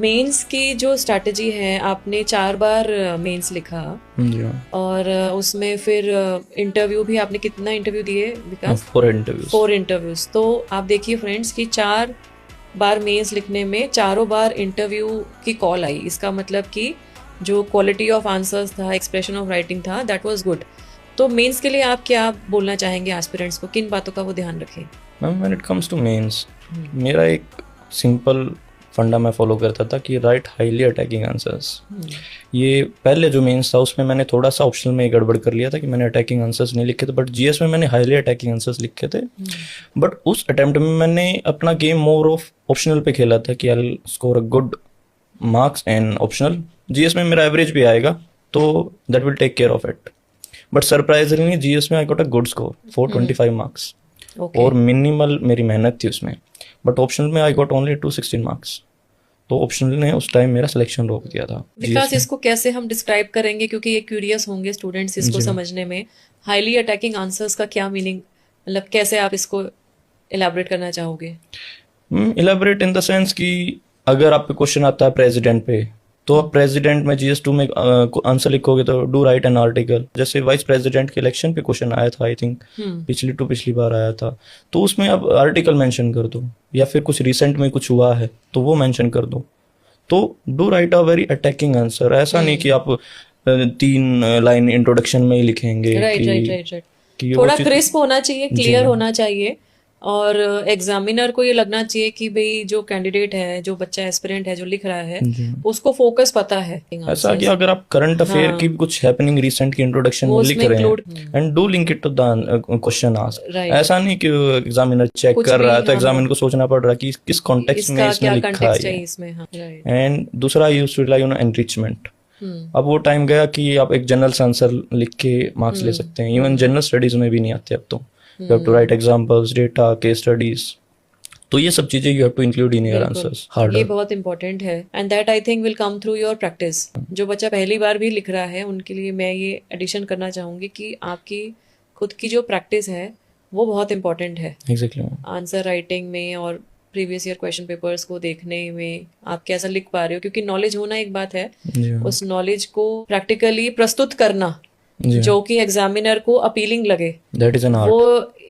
Mains की जो strategy है, आपने 4 बार मेंस लिखा जी और उसमें फिर इंटरव्यू भी आपने कितना इंटरव्यू दिए विकास? 4 इंटरव्यूज। 4 इंटरव्यूज। तो आप देखिए फ्रेंड्स कि 4 बार मेंस लिखने में चारों बार इंटरव्यू की कॉल आई। इसका मतलब कि जो क्वालिटी ऑफ आंसर्स था, एक्सप्रेशन ऑफ राइटिंग था, दैट वाज गुड। तो मेंस के लिए आप क्या बोलना चाहेंगे एस्पिरेंट्स को, किन बातों का वो ध्यान रखें? Ma'am when it comes to mains, मेरा एक सिंपल फंडा मैं फॉलो करता था कि राइट हाईली अटैकिंग आंसर्स। ये पहले जो मेंस था उसमें मैंने थोड़ा सा ऑप्शनल में गड़बड़ कर लिया था कि मैंने अटैकिंग आंसर्स नहीं लिखे थे, बट जीएस में मैंने हाईली अटैकिंग आंसर्स लिखे थे। बट उस अटेम्प्ट में मैंने अपना गेम मोर ऑफ ऑप्शनल पे खेला था कि I score a good marks and optional. GS में मेरा एवरेज भी आएगा तो that will take care of it. But surprisingly GS में I got a good score 425 marks और मिनिमल मेरी मेहनत थी उसमें। बट ऑप्शनल में आई गॉट ओनली 216 मार्क्स। तो ऑप्शनल ने उस टाइम मेरा सिलेक्शन रोक दिया था। विकास, इसको कैसे हम डिस्क्राइब करेंगे, क्योंकि ये क्यूरियस होंगे स्टूडेंट्स इसको समझने में। हाईली अटैकिंग आंसर्स का क्या मीनिंग, मतलब कैसे आप इसको इलैबोरेट करना चाहोगे? इलेबोरेट इन द सेंस कि अगर आपको क्वेश्चन आता है प्रेसिडेंट पे, तो आप प्रेसिडेंट में जीएस2 में आंसर लिखोगे तो डू राइट एन आर्टिकल। जैसे वाइस प्रेसिडेंट के इलेक्शन पे क्वेश्चन आया था, आई थिंक पिछली बार आया था, तो उसमें आप आर्टिकल मेंशन कर दो, या फिर कुछ रिसेंट में कुछ हुआ है तो वो मेंशन कर दो। तो do right a very attacking answer. ऐसा नहीं कि आप 3 लाइन इंट्रोडक्शन में ही लिखेंगे। राइट। थोड़ा क्रिस्प होना चाहिए, क्लियर होना चाहिए, और एग्जामिनर को ये लगना चाहिए कि भाई जो कैंडिडेट है, जो बच्चा एस्पिरेंट है जो लिख रहा है, उसको फोकस पता है। ऐसा कि अगर आप करंट अफेयर की कुछ हैपनिंग रिसेंट की इंट्रोडक्शन में लिख रहे हैं and do link it to the question asked. ऐसा नहीं कि एग्जामिनर चेक कर रहा है तो एग्जामिनर को सोचना पड़ रहा है कि किस कॉन्टेक्स्ट में इसमें लिखा है। एंड दूसरा used to rely on enrichment. अब वो टाइम गया कि आप एक जनरल आंसर लिख के मार्क्स ले सकते हैं। इवन जनरल स्टडीज में भी नहीं आते अब तो। You have to write examples, data, case studies. तो ये सब चीजें you have to include in your answers. Harder. ये बहुत इंपॉर्टेंट है, and that I think will come through your practice. जो बच्चा पहली बार भी लिख रहा है उनके लिए मैं ये एडिशन करना चाहूंगी कि आपकी खुद की जो प्रैक्टिस है वो बहुत इंपॉर्टेंट है। Exactly. आंसर राइटिंग में और प्रीवियस ईयर क्वेश्चन पेपर्स को देखने में आप कैसा लिख पा रहे हो, क्योंकि नॉलेज होना एक बात है, उस नॉलेज को प्रैक्टिकली प्रस्तुत करना जो कि एग्जामिनर को अपीलिंग लगे, That is an art. वो